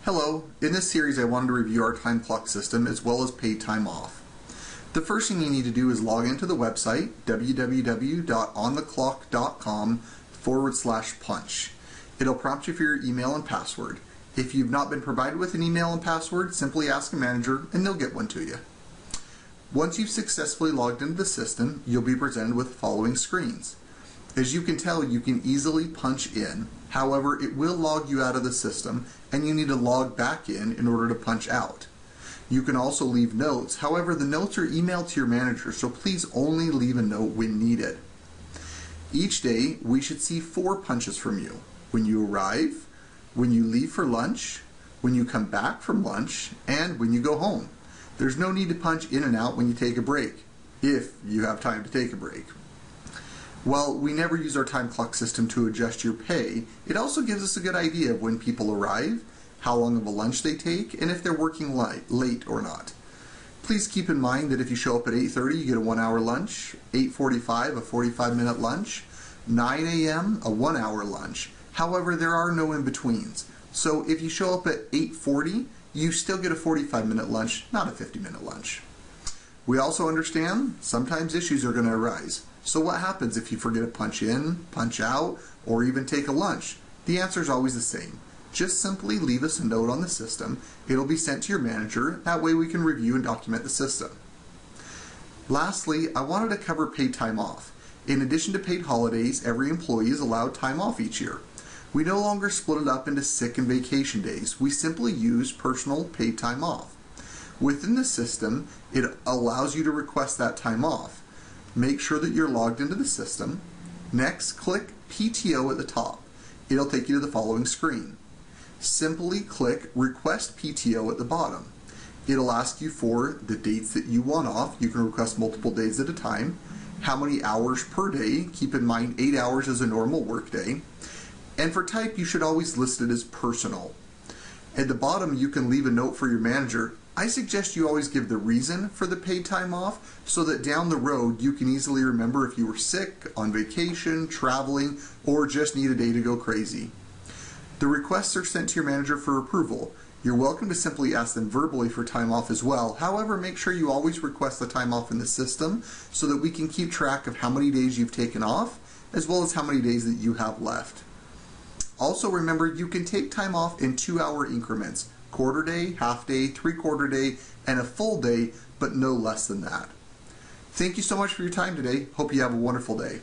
Hello, in this series I wanted to review our time clock system as well as paid time off. The first thing you need to do is log into the website www.ontheclock.com/punch. It'll prompt you for your email and password. If you've not been provided with an email and password, simply ask a manager and they'll get one to you. Once you've successfully logged into the system, you'll be presented with the following screens. As you can tell, you can easily punch in. However, it will log you out of the system and you need to log back in order to punch out. You can also leave notes. However, the notes are emailed to your manager, so please only leave a note when needed. Each day, we should see 4 punches from you. When you arrive, when you leave for lunch, when you come back from lunch, and when you go home. There's no need to punch in and out when you take a break, if you have time to take a break. While we never use our time clock system to adjust your pay, it also gives us a good idea of when people arrive, how long of a lunch they take, and if they're working late or not. Please keep in mind that if you show up at 8:30, you get a 1-hour lunch, 8:45, a 45-minute lunch, 9 a.m., a 1-hour lunch. However, there are no in-betweens. So if you show up at 8:40, you still get a 45-minute lunch, not a 50-minute lunch. We also understand sometimes issues are going to arise. So what happens if you forget to punch in, punch out, or even take a lunch? The answer is always the same. Just simply leave us a note on the system. It'll be sent to your manager. That way we can review and document the system. Lastly, I wanted to cover paid time off. In addition to paid holidays, every employee is allowed time off each year. We no longer split it up into sick and vacation days. We simply use personal paid time off. Within the system, it allows you to request that time off. Make sure that you're logged into the system. Next, click PTO at the top. It'll take you to the following screen. Simply click Request PTO at the bottom. It'll ask you for the dates that you want off. You can request multiple days at a time. How many hours per day? Keep in mind 8 hours is a normal work day. And for type, you should always list it as personal. At the bottom, you can leave a note for your manager. I suggest you always give the reason for the paid time off so that down the road you can easily remember if you were sick, on vacation, traveling, or just need a day to go crazy. The requests are sent to your manager for approval. You're welcome to simply ask them verbally for time off as well. However, make sure you always request the time off in the system so that we can keep track of how many days you've taken off as well as how many days that you have left. Also remember, you can take time off in 2-hour increments. Quarter day, half day, 3/4 day, and a full day, but no less than that. Thank you so much for your time today. Hope you have a wonderful day.